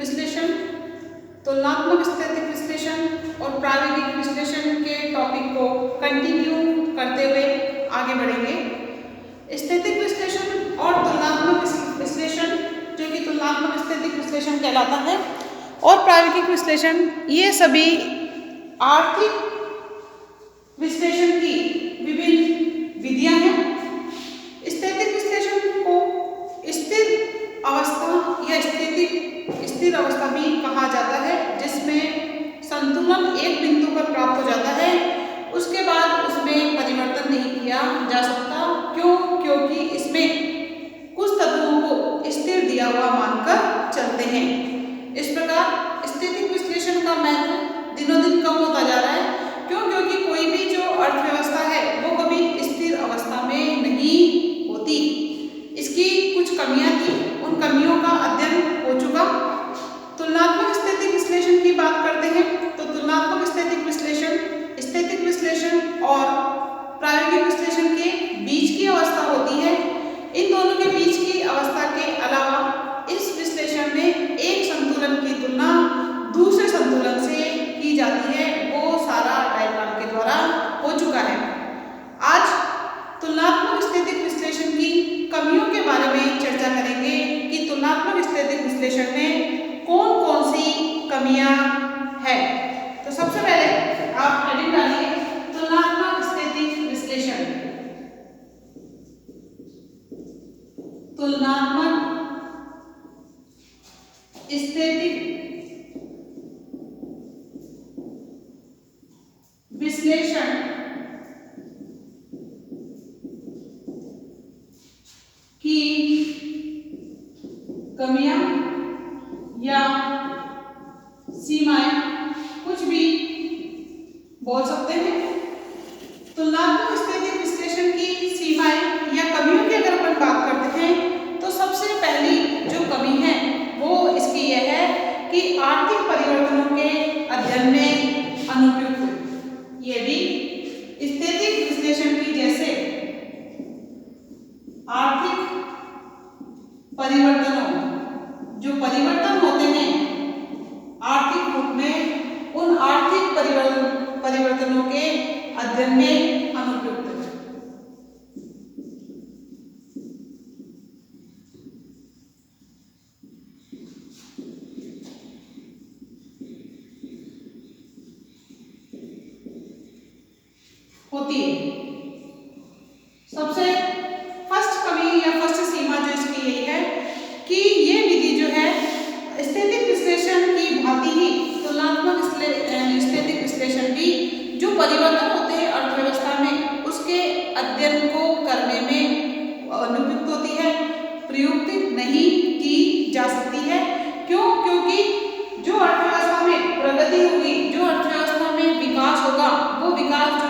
विश्लेषण, तुलनात्मक स्थैतिक विश्लेषण और प्रायोगिक विश्लेषण के टॉपिक को कंटिन्यू करते हुए आगे बढ़ेंगे। स्थैतिक विश्लेषण और तुलनात्मक विश्लेषण, जो कि तुलनात्मक स्थैतिक विश्लेषण कहलाता है, और प्रायोगिक विश्लेषण, ये सभी आर्थिक विश्लेषण की विभिन्न विधियां हैं। स्थैतिक विश्लेषण को स्थिर अवस्था या स्थिर अवस्था भी कहा जाता है, जिसमें संतुलन एक बिंदु पर प्राप्त हो जाता है, उसके बाद उसमें परिवर्तन नहीं किया जा सकता। क्यों? क्योंकि इसमें कुछ तत्वों को स्थिर दिया हुआ मानकर चलते हैं। इस प्रकार स्थैतिक विश्लेषण का महत्व दिनों दिन कम होता जा रहा है। क्यों? क्योंकि कोई भी जो अर्थव्यवस्था है वो कभी स्थिर अवस्था में नहीं होती। इसकी कुछ कमियां थी, उन कमियों का अध्ययन हो चुका। तुलनात्मक स्थैतिक विश्लेषण की बात करते हैं तो तुलनात्मक स्थैतिक विश्लेषण और प्रायोगिक विश्लेषण के बीच की अवस्था होती है। इन दोनों के बीच की अवस्था के अलावा इस विश्लेषण में एक संतुलन की तुलना दूसरे संतुलन से की जाती है, वो सारा डायग्राम के द्वारा हो चुका है। आज तुलनात्मक स्थैतिक विश्लेषण की कमियों के बारे में चर्चा करेंगे कि तुलनात्मक स्थैतिक विश्लेषण में कौन कौन सी कमियां हैं। तो सबसे पहले आप हेडिंग डालिए, तुलनात्मक स्थैतिक विश्लेषण। तुलनात्मक स्थैतिक विश्लेषण की कमियां या सीमाएं, कुछ भी बोल सकते हैं। तुलनात्मक स्थैतिक विश्लेषण की सीमाएं या कमियों की अगर अपन बात करते हैं तो सबसे पहली जो कमी है वो इसकी यह है कि आर्थिक परिवर्तनों के अध्ययन में अनुपयुक्त। ये भी स्थैतिक विश्लेषण की जैसे आर्थिक परिवर्तनों, जो परिवर्तन होते हैं आर्थिक रूप में, उन आर्थिक परिवर्तनों के अध्ययन में अनुपयुक्त होती है। सबसे फर्स्ट कमी या फर्स्ट सीमा जो इसकी यही है कि ये विधि जो है स्थैतिक विश्लेषण की भांति ही तुलनात्मक स्थैतिक विश्लेषण भी जो परिवर्तन होते हैं अर्थव्यवस्था में उसके अध्ययन को करने में अनुपयुक्त होती है, प्रयुक्त नहीं की जा सकती है। क्यों? क्योंकि जो अर्थव्यवस्था में प्रगति होगी, जो अर्थव्यवस्था में विकास होगा, वो विकास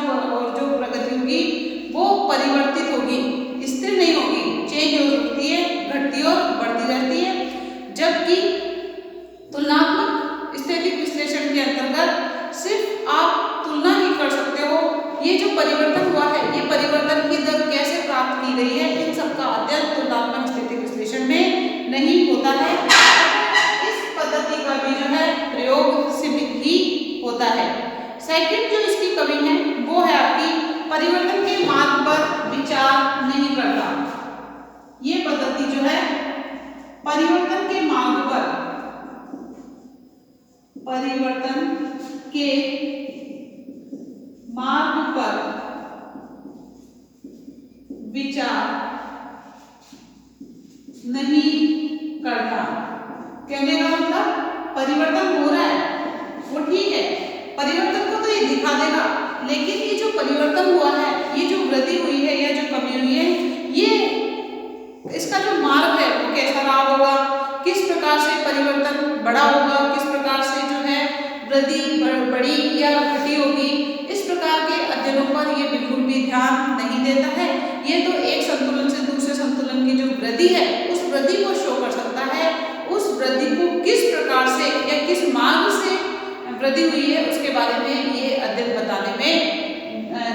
जो प्रगति होगी वो परिवर्तित होगी, स्थिर नहीं होगी, चेंज हो सकती है, घटती और बढ़ती रहती है। जबकि तुलनात्मक स्थैतिक विश्लेषण के अंतर्गत सिर्फ आप तुलना ही कर सकते हो, ये जो परिवर्तन हुआ है, ये परिवर्तन की दर कैसे प्राप्त की गई है, इन सबका अध्ययन तुलनात्मक स्थैतिक विश्लेषण में नहीं होता है। इस पद्धति का भी जो है प्रयोग सीमित ही होता है। सेकंड जो इसकी कमी है वो है आपकी परिवर्तन के मार्ग पर विचार नहीं करता। ये पद्धति जो है परिवर्तन के मार्ग पर, परिवर्तन के मार्ग पर विचार नहीं करता। कहने का मतलब परिवर्तन हो रहा है वो ठीक है, परिवर्तन को तो ये दिखा देगा, लेकिन ये जो परिवर्तन हुआ है, ये जो वृद्धि हुई है या जो कमी हुई है, ये इसका जो मार्ग है वो कैसा रहा होगा, किस प्रकार से परिवर्तन बढ़ा होगा, किस प्रकार से जो है वृद्धि बढ़ी या घटी होगी, इस प्रकार के अध्ययनों पर ये बिल्कुल भी ध्यान नहीं देता है। ये तो एक संतुलन से दूसरे संतुलन की जो वृद्धि है उस वृद्धि को शो कर सकता है, उस वृद्धि को किस प्रकार से या किस मार्ग से वृद्धि हुई है उसके बारे में ये अध्ययन बताने में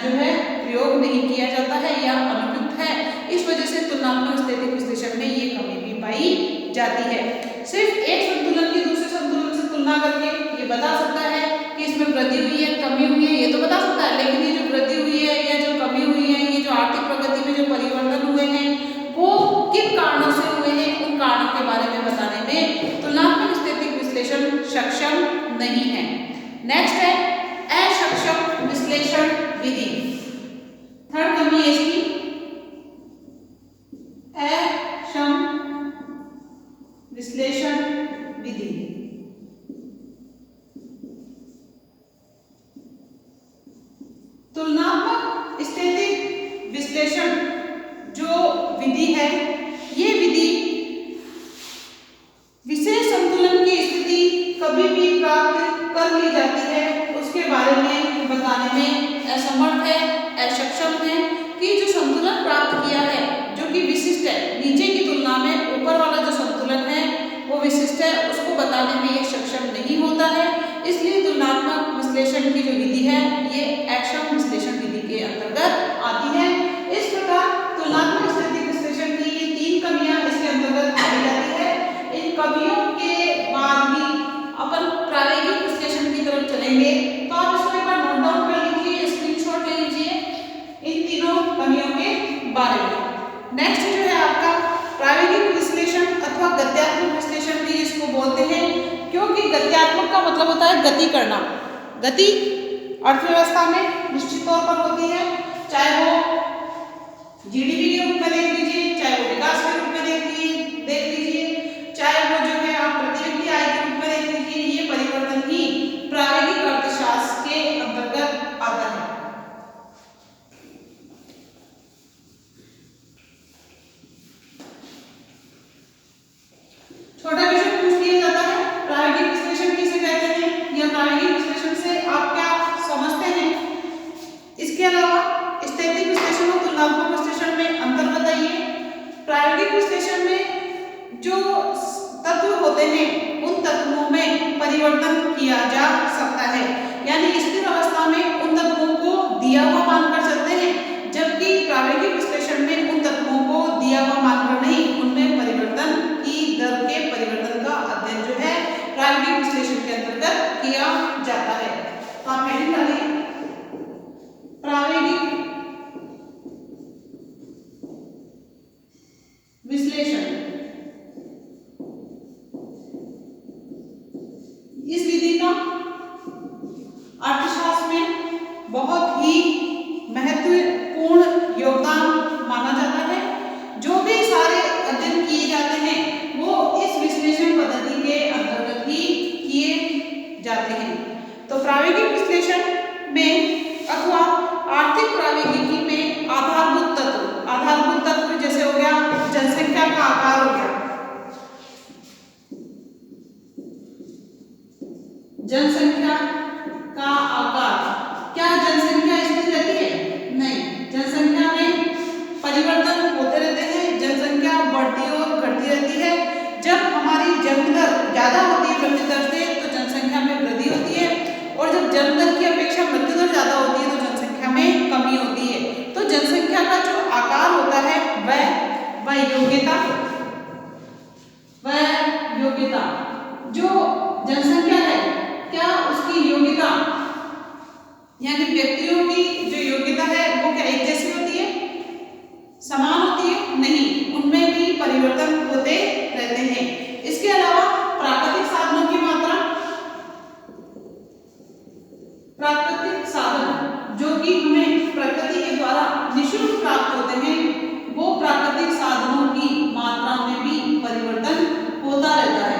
जो है प्रयोग नहीं किया जाता है या अनुपयुक्त है। इस वजह से तुलनात्मक स्थैतिक विश्लेषण में ये कमी भी पाई जाती है। सिर्फ एक संतुलन की दूसरे करके ये बता सकता है कि इसमें वृद्धि हुई है, कमी हुई है, ये तो बता सकता है। लेकिन ये जो वृद्धि हुई है या जो कमी हुई है, ये जो आर्थिक प्रगति में जो परिवर्तन हुए हैं वो किन कारणों से हुए हैं, उन कारणों के बारे में बताने में तुलनात्मक स्थैतिक विश्लेषण सक्षम नहीं है। नेक्स्ट है असक्षम विश्लेषण विधि। थर्ड कमी है इसकी अक्षम विश्लेषण विधि। तुलनात्मक स्थैतिक विश्लेषण जो विधि है, ये विधि विशेष संतुलन की स्थिति कभी भी प्राप्त कर ली जाती है उसके बारे में बताने में असमर्थ है, असक्षम है कि जो संतुलन प्राप्त किया है जो कि विशिष्ट है, नीचे की तुलना में ऊपर वाला जो संतुलन है वो विशिष्ट है, उसको बताने में ये सक्षम नहीं होता है। इसलिए तुलनात्मक विश्लेषण की जो विधि है ये अक्षम विश्लेषण विधि के अंतर्गत आती है। इस प्रकार तुलनात्मक स्थैतिक विश्लेषण की ये 3 कमियां इसके अंतर्गत पाई जाती है। इन कमियों के बाद ही अपन प्रायोगिक विश्लेषण की तरफ चलेंगे, तो आप इसको एक बार नोट डाउन कर लीजिए, स्क्रीनशॉट ले लीजिए इन तीनों कमियों के बारे में। नेक्स्ट जो है आपका प्रायोगिक विश्लेषण अथवा गत्यात्मक विश्लेषण भी इसको बोलते हैं, क्योंकि गत्यात्मक का मतलब होता है गति करना। गति अर्थव्यवस्था में निश्चित तौर पर होती है, चाहे वो जीडीपी के रूप में देख लीजिए, चाहे वो विकास के रूप में देख लीजिए, चाहे वो जो है आप प्रति व्यक्ति आय के रूप में देख लीजिए, ये परिवर्तन ही प्रायोगिक अर्थशास्त्र के अंतर्गत आता है। छोटा क्वेश्चन पूछ लिया जाता है, प्रायोगिक विश्लेषण किसे कहते हैं या प्रायोगिक विश्लेषण से आप क्या समझते हैं। इसके अलावा स्थैतिक विश्लेषण और तुलनात्मक विश्लेषण में अंतर बताइए। प्रायोगिक विश्लेषण में जो तत्व होते हैं उन तत्वों में परिवर्तन किया जा सकता है, यानी स्थिर अवस्था में उन तत्वों को दिया हुआ मानकर चलते हैं, जबकि प्रायोगिक विश्लेषण में उन तत्वों को दिया हुआ मानकर नहीं, उनमें परिवर्तन की दर के परिवर्तन का अध्ययन जो है प्रायोगिक विश्लेषण के अंतर्गत किया जाता है। तो आप हेडिंग डालिए प्रायोगिक विश्लेषण। इस विधि का अर्थशास्त्र में बहुत ही महत्वपूर्ण योगदान माना जाता है। जो भी सारे अध्ययन किए जाते हैं वो इस विश्लेषण पद्धति के अंतर्गत ही किए जाते हैं। तो प्रायोगिक विश्लेषण में अथवा आर्थिक प्रौद्योगिकी में आधारभूत तत्व जैसे हो गया जनसंख्या का आकार हो गया, जनसंख्या का आकार। क्या जनसंख्या स्थिर रहती है? नहीं, जनसंख्या में परिवर्तन होते रहते हैं, जनसंख्या बढ़ती और घटती रहती है। जब हमारी जन्म दर ज्यादा होती है मृत्यु दर से तो जनसंख्या में वृद्धि होती है, और जब जन्म दर की अपेक्षा मृत्यु दर ज्यादा होती है तो जनसंख्या में कमी होती है। तो जनसंख्या का जो आकार होता है वह योग्यता जो जनसंख्या है, क्या उसकी योग्यता यानी व्यक्तियों की जो योग्यता है वो क्या एक जैसी होती है, समान होती है? नहीं, उनमें भी परिवर्तन होते रहते हैं। इसके अलावा प्राकृतिक साधनों की मात्रा, प्राकृतिक साधन जो कि हमें प्रकृति के द्वारा निःशुल्क प्राप्त होते हैं, वो प्राकृतिक साधनों की मात्रा में भी परिवर्तन होता रहता है।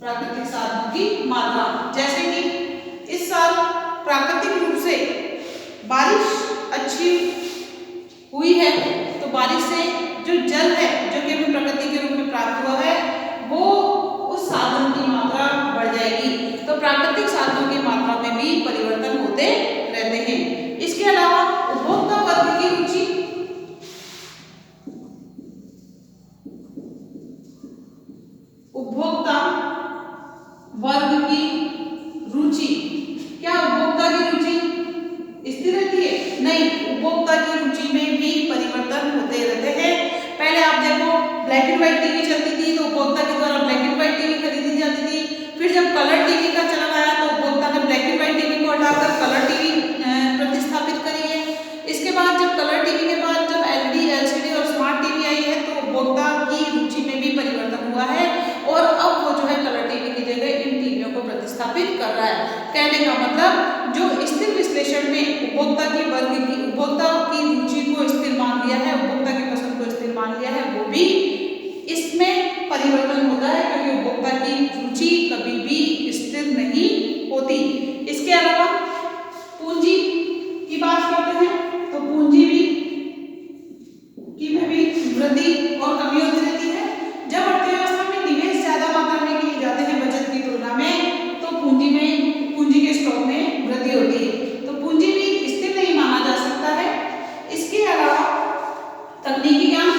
प्राकृतिक साधनों की मात्रा, जैसे कि इस साल प्राकृतिक रूप से बारिश अच्छी हुई है तो बारिश से जो जल है जो कि हमें प्रकृति के रूप में प्राप्त हुआ है वो उस साधन की मात्रा बढ़ जाएगी। तो प्राकृतिक साधनों की मात्रा में भी परिवर्तन होते रहते हैं। इसके अलावा उपभोक्ता वर्ग की रुचि, उपभोक्ता वर्ग की रुचि, क्या उपभोक्ता की रुचि स्थिर रहती है? नहीं, उपभोक्ता की रुचि में भी परिवर्तन होते रहते हैं। पहले आप देखो ब्लैक एंड व्हाइट टीवी चलती थी तो उपभोक्ता के द्वारा ब्लैक एंड व्हाइट टीवी खरीदी कहने का मतलब जो स्थिर विश्लेषण में उपभोक्ता की रुचि को स्थिर मान लिया है, उपभोक्ता की पसंद को स्थिर मान लिया है, वो भी इसमें परिवर्तन होता है, क्योंकि उपभोक्ता की रुचि कभी भी स्थिर नहीं होती। इसके अलावा पूंजी की बात करते हैं तो पूंजी में भी वृद्धि और कमी होती रहती है। जब अर्थव्यवस्था में निवेश ज्यादा मात्रा में किए जाते हैं बचत की तुलना में, तो पूंजी के स्टॉक में वृद्धि होती है, तो पूंजी भी स्थिर नहीं माना जा सकता है। इसके अलावा तकनीकी ज्ञान,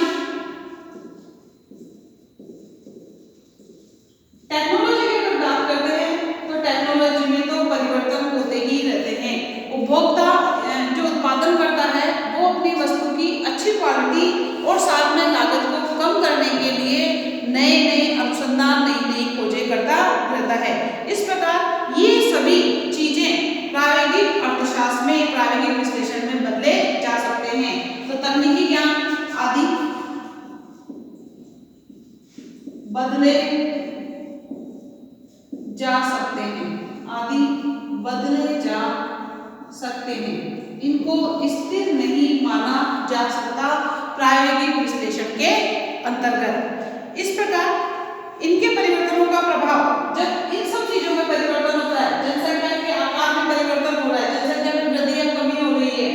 टेक्नोलॉजी की अगर बात करते हैं तो टेक्नोलॉजी में तो परिवर्तन होते ही रहते हैं। उपभोक्ता जो उत्पादन करता है वो अपनी वस्तु की अच्छी क्वालिटी और साथ में लागत को कम करने के लिए नए अनुसंधान, नई खोजें करता रहता है। इस प्रकार ये सभी चीजें प्रायोगिक अर्थशास्त्र में, प्रायोगिक विश्लेषण में बदले जा सकते हैं। तो तकनीकी ज्ञान आदि बदले जा सकते हैं, इनको स्थिर नहीं माना जा सकता प्रायोगिक विश्लेषण के अंतर्गत। इस प्रकार इनके परिवर्तनों का प्रभाव, जब इन सब चीजों में परिवर्तन होता है, जनसंख्या के आकार में परिवर्तन हो रहा है, जनसंख्या में वृद्धि या कमी हो रही है,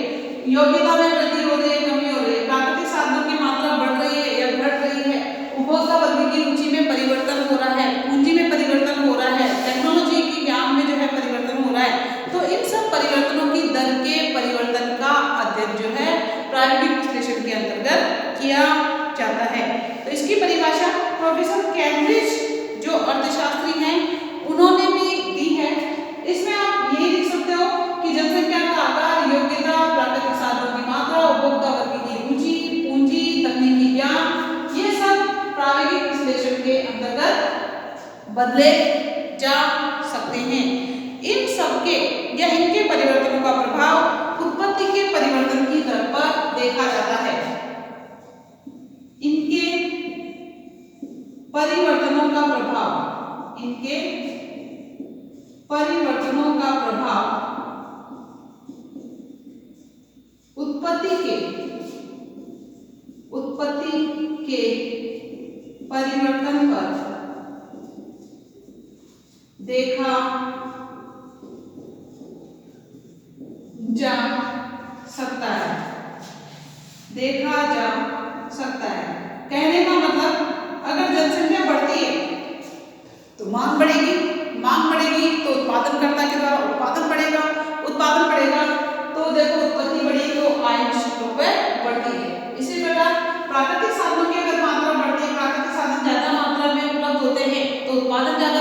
योग्यता में वृद्धि हो रही है, कमी हो रही है, प्राकृतिक साधनों की मात्रा बढ़ रही है या घट रही है, उपभोक्ता वर्ग की रुचि में परिवर्तन हो रहा है, पूंजी में परिवर्तन हो रहा है, टेक्नोलॉजी के ज्ञान में जो है परिवर्तन हो रहा है, तो इन सब परिवर्तनों की दर के परिवर्तन का अध्ययन जो है प्रायोगिक विश्लेषण के अंतर्गत किया जाता है। तो इसकी परिभाषा प्रोफेसर कैम्ब्रिज जो अर्थशास्त्री हैं उन्होंने भी दी है। इसमें आप ये लिख सकते हो कि जनसंख्या का आकार, योग्यता, प्राकृतिक साधनों की मात्रा, उपभोक्ता वर्ग की रुचि, पूंजी, तकनीकी ज्ञान, ये सब प्रायोगिक विश्लेषण के अंतर्गत बदले जा सकते हैं। इन सबके या इनके परिवर्तनों का प्रभाव उत्पत्ति के परिवर्तन की दर पर देखा जाता है। इनके परिवर्तनों का प्रभाव उत्पत्ति के परिवर्तन पर देखा जा सकता है। कहने का मतलब अगर जनसंख्या बढ़ती है तो मांग बढ़ेगी तो उत्पादनकर्ता के द्वारा उत्पादन बढ़ेगा, तो देखो उत्पत्ति बढ़ी तो आय निश्चित रूप से बढ़ती है। इसी प्रकार प्राकृतिक साधनों की अगर मात्रा बढ़ती है, प्राकृतिक साधन ज्यादा मात्रा में उपलब्ध होते हैं तो उत्पादन ज्यादा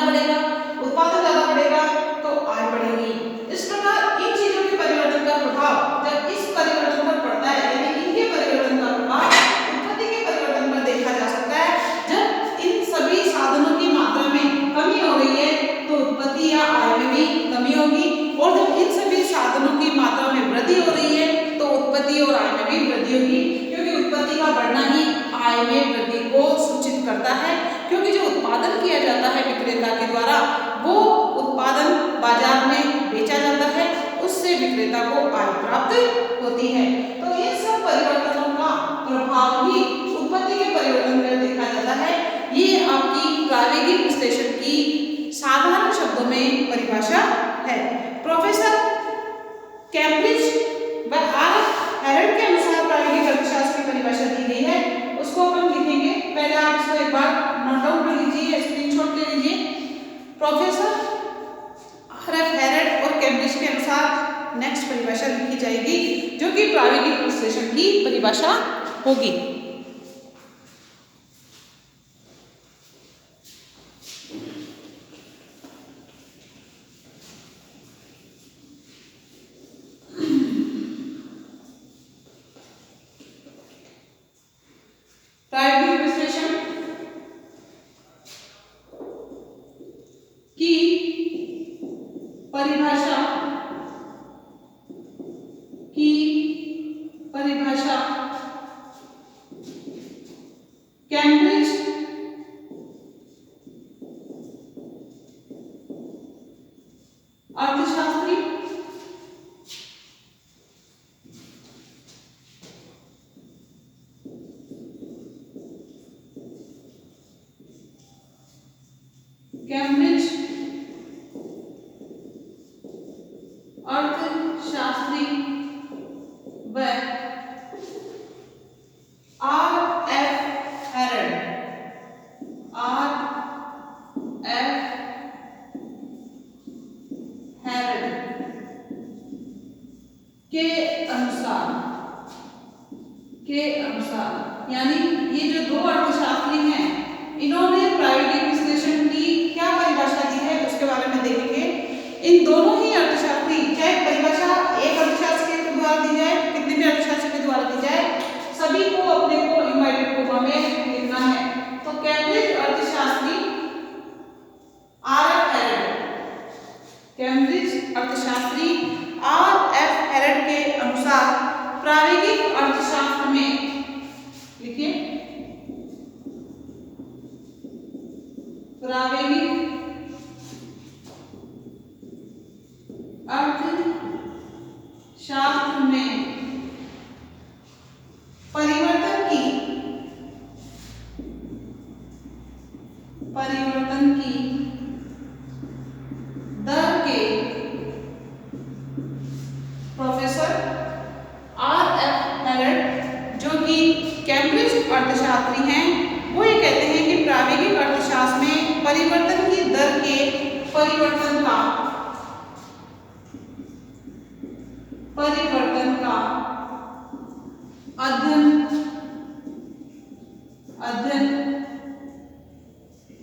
बढ़ेगा तो आय बढ़ेगी। इस प्रकार इन चीजों के परिवर्तन का प्रभाव जब इस परिवर्तन पर पड़ता है, यानी इनके परिवर्तन का प्रभाव उत्पत्ति के परिवर्तन पर देखा जा सकता है। जब इन सभी साधनों की मात्रा में कमी हो रही है तो उत्पत्ति या आय में भी कमी होगी, और जब इन सभी साधनों की मात्रा में वृद्धि हो रही है तो उत्पत्ति और आय में भी वृद्धि होगी, क्योंकि उत्पत्ति का बढ़ना ही आय में वृद्धि को सूचित करता है। क्योंकि जो उत्पादन किया जाता है विक्रेता के द्वारा, वो उत्पादन बाजार में बेचा जाता है, उससे विक्रेता को आय प्राप्त होती है। तो इन सब परिवर्तनों का प्रभाव ही उत्पत्ति के परिवर्तन पर देखा जाता है। ये आपकी प्रायोगिक विश्लेषण की साधारण शब्दों में परिभाषा है। प्रोफेसर कैम्ब्रिज व आर हेरल्ड के अनुसार प्रायोगिक अर्थशास्त्र की परिभाषा दी गई है, उसको अपन लिखेंगे। पहले आप इसको एक बार नोट डाउन कर लीजिए, स्क्रीनशॉट ले लीजिए। प्रोफेसर आर हेरल्ड और कैम्ब्रिज के अनुसार नेक्स्ट परिभाषा लिखी जाएगी, जो कि प्रायोगिक विश्लेषण की परिभाषा होगी। प्रायोगिक विश्लेषण की परिभाषा कैम्ब्रिज अर्थशास्त्र कैम्ब्रिज अर्थशास्त्री व R.F. हेरल्ड के अनुसार यानी ये जो दो अर्थशास्त्री हैं, इन्होंने प्रायोगिक विश्लेषण की क्या परिभाषा दी है उसके बारे में देखेंगे। इन दोनों ही अर्थशास्त्री, चाहे परिभाषा एक अर्थशास्त्री के द्वारा दी जाए, कितने भी अर्थशास्त्री के द्वारा दी जाए, सभी को अपने को इनवाइटेड कोमा में लिखना है। तो कैम्ब्रिज अर्थशास्त्री R.F. हेरल्ड के अनुसार प्रायोगिक अर्थशास्त्र में, लिखिए, प्रायोगिक अर्थशास्त्र में परिवर्तन की दर के प्रोफेसर R.F. हेरल्ड, जो कि कैम्ब्रिज अर्थशास्त्री हैं, वो ये कहते हैं कि प्रायोगिक अर्थशास्त्र में परिवर्तन की दर के परिवर्तन का अध्ययन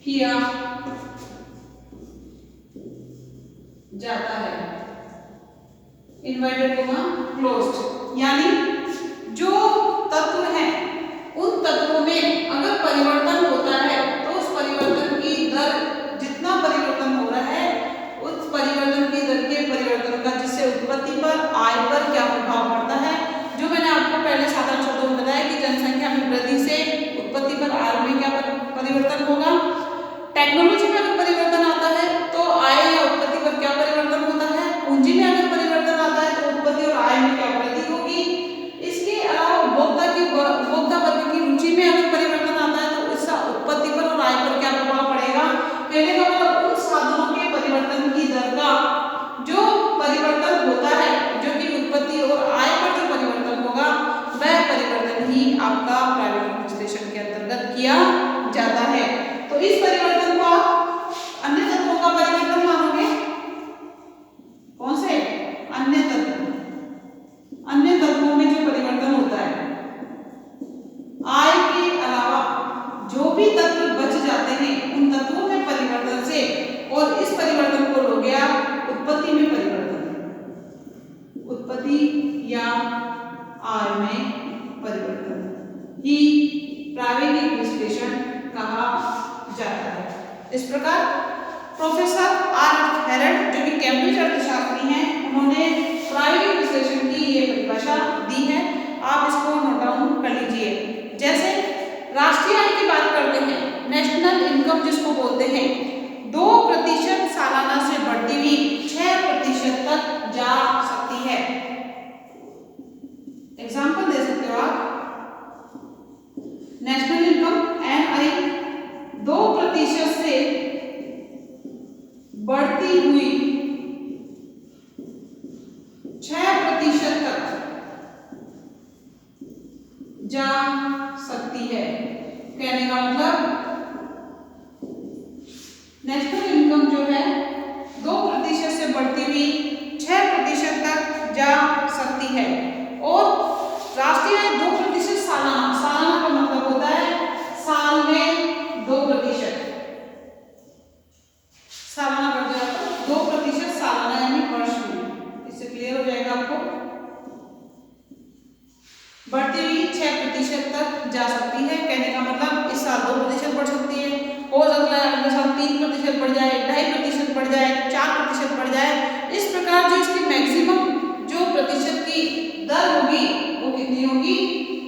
किया जाता है। इनवर्टेड कोमा क्लोज्ड, यानी जो तत्व हैं उन तत्वों में अगर परिवर्तन होता है तो उस परिवर्तन की दर, जितना परिवर्तन हो रहा है उस परिवर्तन की दर के परिवर्तन का, जिससे उत्पत्ति पर, आय पर क्या प्रभाव पड़ता है। जो मैंने आपको पहले साधारण शब्दों में बताया कि जनसंख्या में वृद्धि से उत्पत्ति पर, आय में क्या परिवर्तन होगा। टेक्नोलॉजी में अगर परिवर्तन आता है तो आय या उत्पत्ति पर क्या परिवर्तन होता है। पूंजी में अगर परिवर्तन आता है तो उत्पत्ति और आय में क्या वृद्धि होगी। इसके अलावा उपभोक्ता वर्ग की रुचि में अगर परिवर्तन आता है तो इसका उत्पत्ति पर और आय पर क्या प्रभाव पड़ेगा। कहने का मतलब उन साधनों के परिवर्तन की दर का जो परिवर्तन होता है, जो कि उत्पत्ति और आय पर जो परिवर्तन होगा, वह परिवर्तन ही आपका प्रायोगिक विश्लेषण के अंतर्गत किया जाता है। तो इस परिवर्तन को आप अन्य तत्वों का परिवर्तन मानोगे। कौन से अन्य तत्व? अन्य तत्वों में जो परिवर्तन होता है, आय के अलावा जो भी तत्व बच जाते हैं उन तत्वों में परिवर्तन से, और इस परिवर्तन को हो गया उत्पत्ति में परिवर्तन, उत्पत्ति या आय में परिवर्तन ही प्रायोगिक विश्लेषण कहा जाता है। इस प्रकार प्रोफेसर R.F. हेरल्ड, जो कि कैम्ब्रिज अर्थशास्त्री हैं, उन्होंने प्रायोगिक विश्लेषण की ये परिभाषा दी है। आप इसको नोट डाउन कर लीजिए। जैसे राष्ट्रीय आय की बात करते हैं, नेशनल इनकम जिसको बोलते हैं, 2% सालाना से बढ़ती हुई 6% तक जा सकती है। एग्जाम्पल दे सकते हो आप। नेशनल इनकम NI 2% से बढ़ती हुई 6% तक जा सकती है। कहने का मतलब नेशनल इनकम जो है 2% से बढ़ती हुई 6% तक जा सकती है। और राष्ट्रीय आय 2% सालाना, सालाना का मतलब होता है साल में 2%, सालाना बढ़ जाएगा 2% सालाना, यानी वर्ष में। इससे क्लियर हो जाएगा आपको। बढ़ती हुई 6% तक जा सकती है। कहने का मतलब इस साल 2% बढ़ सकती है, हो सकता है अगले साल 3% बढ़ जाए, 2.5% बढ़ जाए, 4% बढ़ जाए। इस प्रकार जो इसकी मैक्सिमम जो प्रतिशत की दर होगी वो कितनी होगी,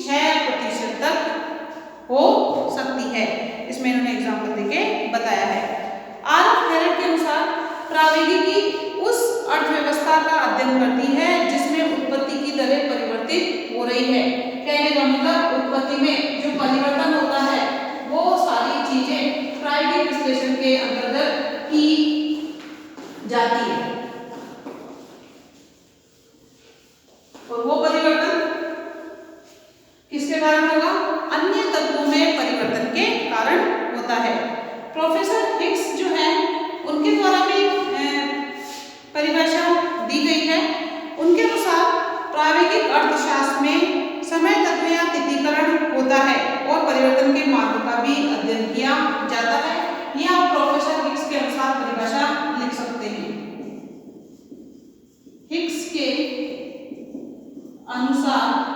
6% तक हो सकती है। इसमें इन्होंने एग्जाम्पल देके बताया है। R.F. हेरल्ड के अनुसार प्रावैधिकी उस अर्थव्यवस्था का अध्ययन करती है जिसमें उत्पत्ति की दरें परिवर्तित हो रही है। कहने का मतलब उत्पत्ति में जो परिवर्तन होता है वो सारी चीजें प्रायोगिक विश्लेषण के अंतर्गत ये आप प्रोफेसर हिग्स के अनुसार परिभाषा लिख सकते हैं। हिग्स के अनुसार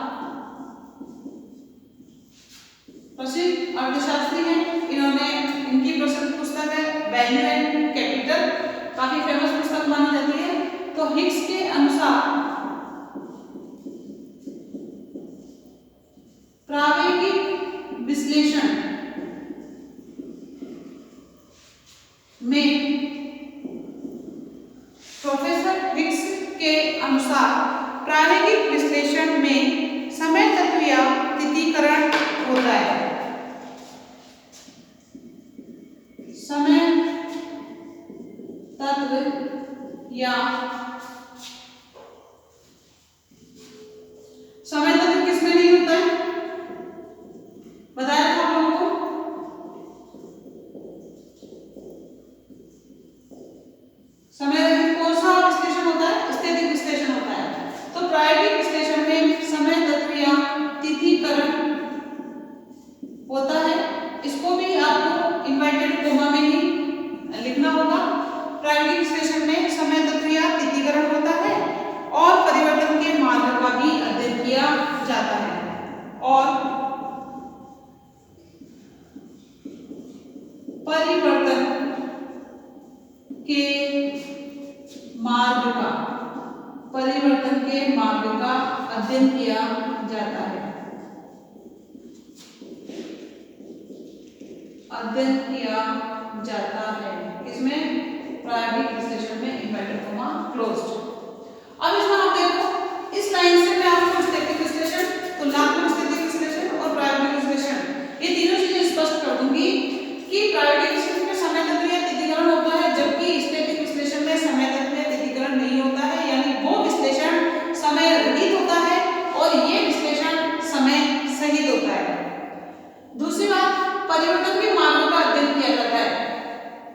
प्रसिद्ध अर्थशास्त्री हैं, इन्होंने इनकी प्रसिद्ध पुस्तक है वैल्यू एंड कैपिटल, काफी फेमस पुस्तक मानी जाती है। तो हिग्स के अनुसार प्रायोगिक विश्लेषण में प्रोफेसर हिग्स के अनुसार प्रायोगिक विश्लेषण में समय तत्व या तिथीकरण होता है। समय तत्व या समय तत्व किसमें नहीं होता है, बताया था आप लोगों को। समय कौन सा विश्लेषण होता है, स्थैतिक विश्लेषण होता है। तो प्रायोगिक विश्लेषण में समय तत्व या तिथीकरण होता है। इसको भी आपको इन्वर्टेड कोमा में ही लिखना होगा। प्रायोगिक विश्लेषण में समय तत्व या तिथीकरण होता है और परिवर्तन के मार्ग का भी अध्ययन किया जाता है और परिवर्तन के मार्ग का अध्ययन किया जाता है। इसमें प्रायोगिक विश्लेषण में इन्वर्टेड कोमा क्लोज्ड। अब इसमें आप देखो, इस लाइन से मैं आपको स्थैतिक विश्लेषण, तुलनात्मक स्थैतिक विश्लेषण और प्रायोगिक विश्लेषण ये तीनों चीजें स्पष्ट कर दूंगी कि प्रायोगिक विश्लेषण में समय तत्व या तिथीकरण होता है, जबकि स्थैतिक विश्लेषण में समय तत्व या तिथीकरण नहीं होता है, यानी वो विश्लेषण समय रहित होता है और ये विश्लेषण समय सहित होता है। दूसरी बात, परिवर्तन के मार्गों का अध्ययन किया जाता है।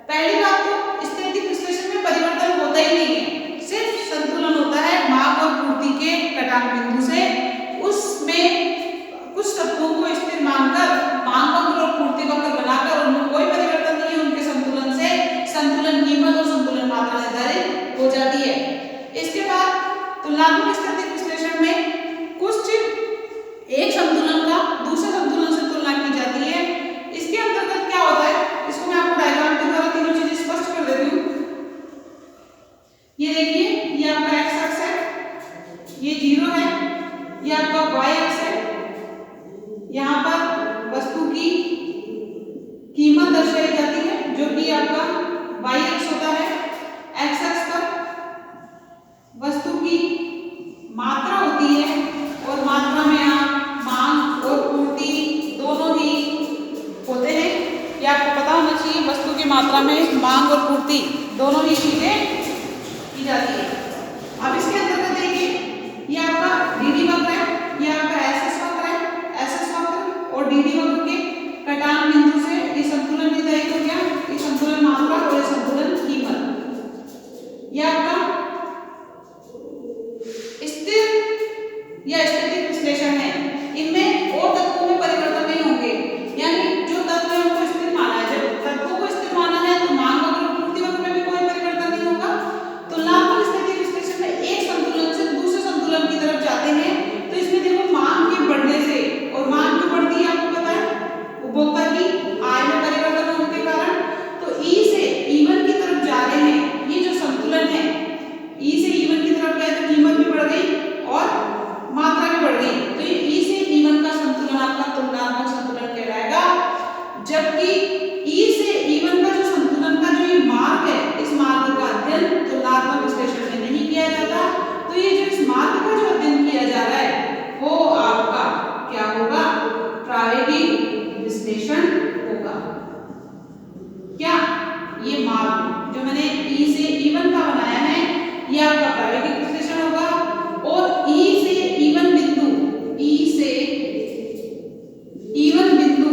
पहली बात तो स्थैतिक विश्लेषण में परिवर्तन होता ही नहीं है, सिर्फ संतुलन होता है मांग और पूर्ति के कटान बिंदु से। उसमें कुछ तत्वों को स्थिर मानकर मांग वक्र और पूर्ति वक्र बनाकर उनमें कोई परिवर्तन नहीं है, उनके संतुलन से संतुलन कीमत और संतुलन मात्रा निर्धारित हो जाती है। इसके बाद तुलनात्मक स्थैतिक विश्लेषण में कुछ एक संतुलन का दूसरे संतुलन से तुलना की जाती है। इसके अंतर्गत क्या होता है, इसको मैं आपको डायग्राम के द्वारा तीनों चीजें स्पष्ट कर देती हूँ। ये देखिए, ये आपका एक्स अक्ष है, ये 0 है, ये आपका वाई अक्ष है। यहाँ पर वस्तु की कीमत दर्शाई जाती है जो कि आपका वाई अक्ष होता है। एक्स अक्ष पर वस्तु की मात्रा होती है और मात्रा में आप मांग और पूर्ति दोनों ही होते हैं। ये आपको पता होना चाहिए, वस्तु की मात्रा में मांग और पूर्ति दोनों ही चीजें की जाती है। अब इसके अंतर्गत देखिए, ये आपका डीडी वक्र है, ये आपका एसएस वक्र है। एसएस वक्र और डीडी वक्र के कटान बिंदु से ये संतुलन निर्धारित हो गया, ये संतुलन मात्रा और ये संतुलन कीमत। ये आपका स्थिर या स्थैतिक विश्लेषण है। इनमें और तत्वों में परिवर्तन नहीं होंगे, यानी जो तत्व है उनको स्थिर माना है। जब तत्वों को स्थिर माना है तो मांग वक्र और पूर्ति वक्र में भी कोई परिवर्तन नहीं होगा। तुलनात्मक स्थैतिक विश्लेषण में एक संतुलन से दूसरे संतुलन की तरफ जाते हैं। तो इसमें देखो, मांग के बढ़ने से, और मांग की बढ़ती है आपको पता है उपभोक्ता की आय में परिवर्तन होने के कारण, तो ई से इवन की तरफ जा रहे हैं। ये जो संतुलन है, ई से इवन की तरफ गए तो कीमत भी बढ़ गई और मात्रा भी बढ़ गई। तो ये ई से इवन का संतुलन आपका तुलनात्मक संतुलन कहलाएगा। जबकि ई से इवन का जो संतुलन का जो ये मार्ग है, इस मार्ग का अध्ययन तुलनात्मक विश्लेषण में नहीं किया जाता। तो ये जो इस मार्ग का जो अध्ययन किया जा रहा है वो आपका क्या होगा, प्रायोगिक विश्लेषण होगा। क्या ये मार्ग जो मैंने ई से इवन का बनाया है, ये आपका प्रायोगिक विश्लेषण होगा। और ई से इवन बिंदु, ई से इवन बिंदु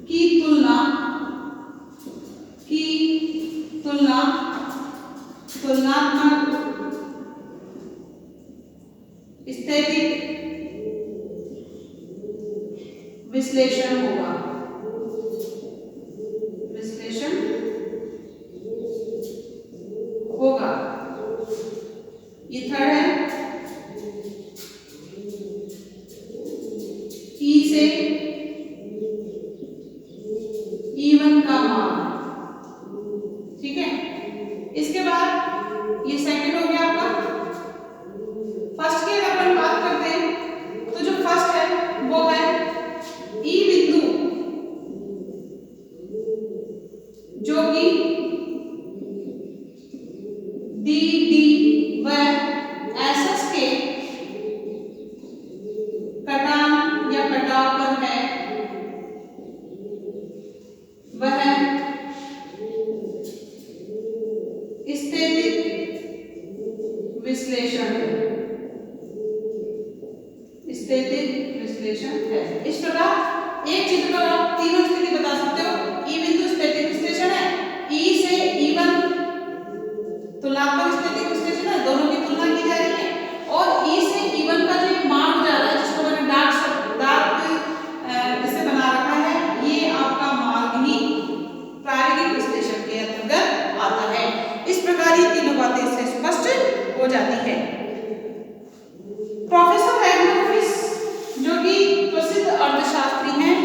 की तुलना तुलनात्मक स्थैतिक विश्लेषण होगा। E1 का मान, ठीक है। इसके बाद ये सेकंड हो गया आपका। फर्स्ट की अगर अपन बात करते हैं तो जो फर्स्ट है वो है ई बिंदु, जो कि डी डी व एस एस के कटान या कटाव पर है, वह स्थैतिक विश्लेषण, स्थैतिक विश्लेषण है। इस प्रकार एक चित्र पर आप तीनों स्थिति बता सकते हो। ई बिंदु स्थैतिक विश्लेषण है, ई से E1 तुलनात्मक स्थैतिक विश्लेषण है, दोनों की तुलना की जा रही है। और ई से E1 का जो मान जा रहा है, जिसको मैंने डार्क इसे बना रखा है, ये आपका मार्ग ही प्रायोगिक विश्लेषण के अंतर्गत आता है। इस प्रकार ये तीनों बातें इससे स्पष्ट हो जाती है। प्रोफेसर रैगनर फिश, जो कि प्रसिद्ध अर्थशास्त्री हैं,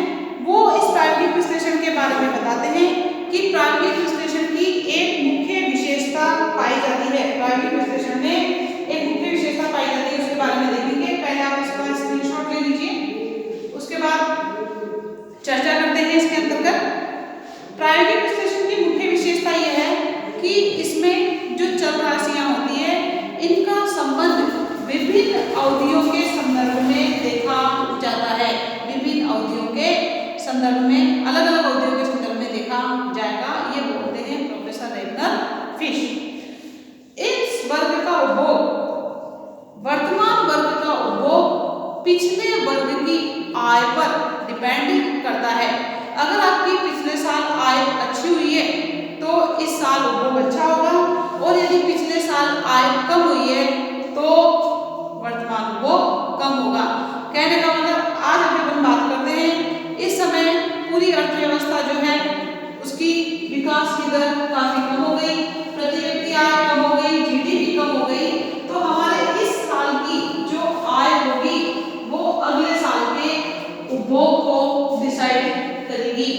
वो इस प्रायोगिक विश्लेषण के बारे में बताते हैं कि प्रायोगिक विश्लेषण की एक मुख्य विशेषता पाई जाती है। प्रायोगिक विश्लेषण में एक मुख्य विशेषता पाई जाती है, उसके बारे में देखेंगे। पहले आप इसका स्क्रीनशॉट ले लीजिए, उसके बाद चर्चा करते हैं इसके अंतर्गत। प्रायोगिक विश्लेषण की मुख्य विशेषता यह है कि इसमें जो चल राशियां होती है, इनका संबंध विभिन्न अवधियों के संदर्भ में देखा जाता है। विभिन्न अवधियों के संदर्भ में, अलग अलग अवधियों के संदर्भ में देखा जाएगा, ये बोलते हैं प्रोफेसर रैगनर फिश। इस वर्ग का उपभोग, वर्तमान वर्ग का उपभोग पिछले वर्ग की आय पर डिपेंड करता है। अगर आपकी पिछले साल आय अच्छी हुई है तो इस साल उपभोग अच्छा होगा, और यदि पिछले साल आय कम हुई है तो वर्तमान उपभोग कम होगा। कहने का मतलब, आज अपन बात करते हैं, इस समय पूरी अर्थव्यवस्था जो है उसकी विकास की दर काफी कम हो गई, प्रति व्यक्ति आय कम हो गई, जीडीपी कम हो गई, तो हमारे इस साल की जो आय होगी वो अगले साल के उपभोग को डिसाइड करेगी।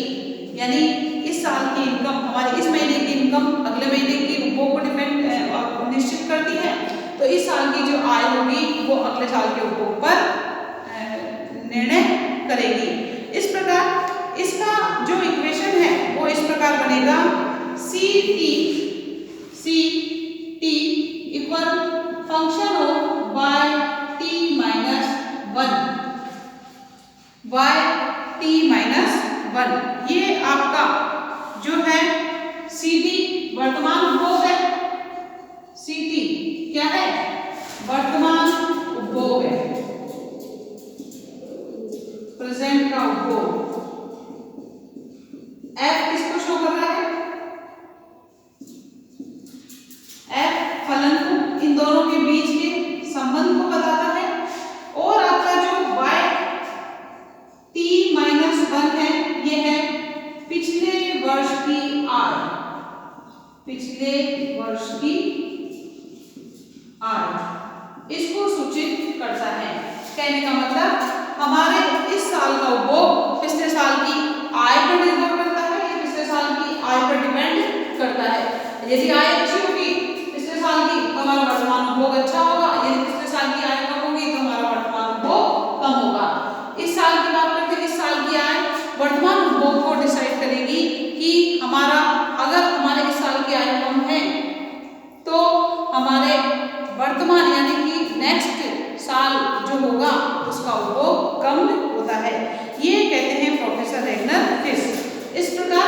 यानी इस साल की इनकम, हमारे इस महीने की इनकम अगले महीने की उपभोग को निश्चित करती है। तो इस साल की जो आय होगी वो अगले साल के उपभोग पर निर्णय करेगी। इस प्रकार इसका जो इक्वेशन है वो इस प्रकार बनेगा, C T equal function of y(t-1)। ये आपका जो है Ct वर्तमान उपभोग है। Ct क्या है? वर्तमान उपभोग है, प्रेजेंट का उपभोग। F किसको शो कर रहा है? F फलन को, इन दोनों के बीच के संबंध को बताता है। और आपका जो y(t-1) है, ये है पिछले वर्ष की आय, पिछले वर्ष की आय, इसको सूचित करता है। कहने का मतलब, हमारे इस साल का उपभोग पिछले साल की आय पर निर्भर करता है, या पिछले साल की आय पर डिपेंड करता है। यदि आय अच्छी होगी पिछले साल की तो हमारा वर्तमान उपभोग अच्छा होगा, यदि पिछले साल की आय कम होगी तो हमारा वर्तमान उपभोग कम होगा। इस साल की बात करते हैं, इस साल की आय वर्तमान उपभोग को डिसाइड करेगी कि हमारा, अगर हमारे इस साल की आय कम है तो हमारे वर्तमान यानी कि नेक्स्ट साल जो होगा उसका उपभोग कम होता है। ये कहते हैं प्रोफेसर रैगनर फिश। इस प्रकार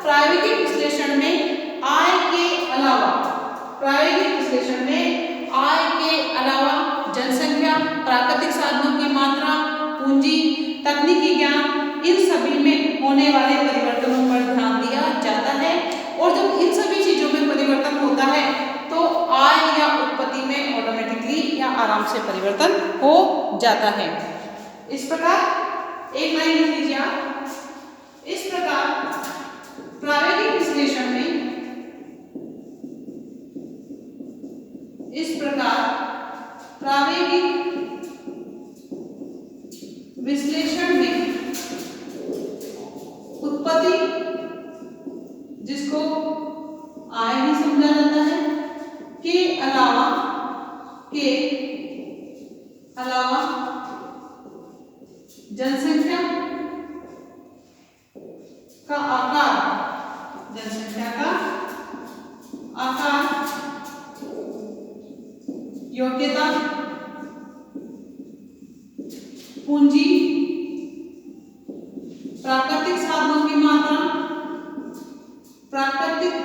प्रायोगिक विश्लेषण में आय के अलावा, प्रायोगिक विश्लेषण में आय के अलावा जनसंख्या, प्राकृतिक साधनों की मात्रा, पूंजी, तकनीकी ज्ञान, इन सभी में होने वाले परिवर्तनों पर ध्यान दिया जाता है। और जब इन सभी चीजों में परिवर्तन होता है तो आय या उत्पत्ति में ऑटोमेटिकली या आराम से परिवर्तन हो जाता है। इस प्रकार एक लाइन लिख लीजिए आप। इस प्रकार प्रायोगिक विश्लेषण में, इस प्रकार प्रायोगिक विश्लेषण में उत्पत्ति जिसको आय भी समझा जाता है, के अलावा जनसंख्या का आकार, जनसंख्या का आकार, योग्यता, पूंजी, प्राकृतिक साधनों की मात्रा, प्राकृतिक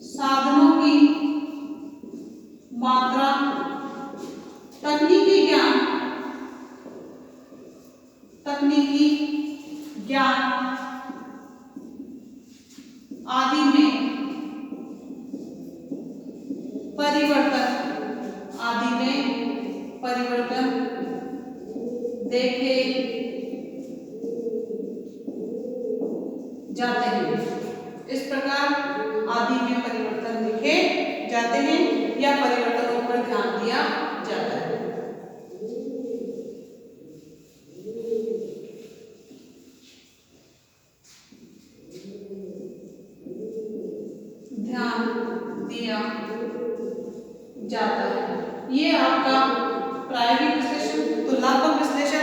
साधनों की मात्रा, तकनीकी ज्ञान, आदि में परिवर्तन देखे जाते हैं। इस प्रकार आदि में परिवर्तन देखे जाते हैं या परिवर्तनों पर ध्यान दिया जाता है। ध्यान दिया जाता है। ये आपका प्रायोगिक विश्लेषण, तुलनात्मक विश्लेषण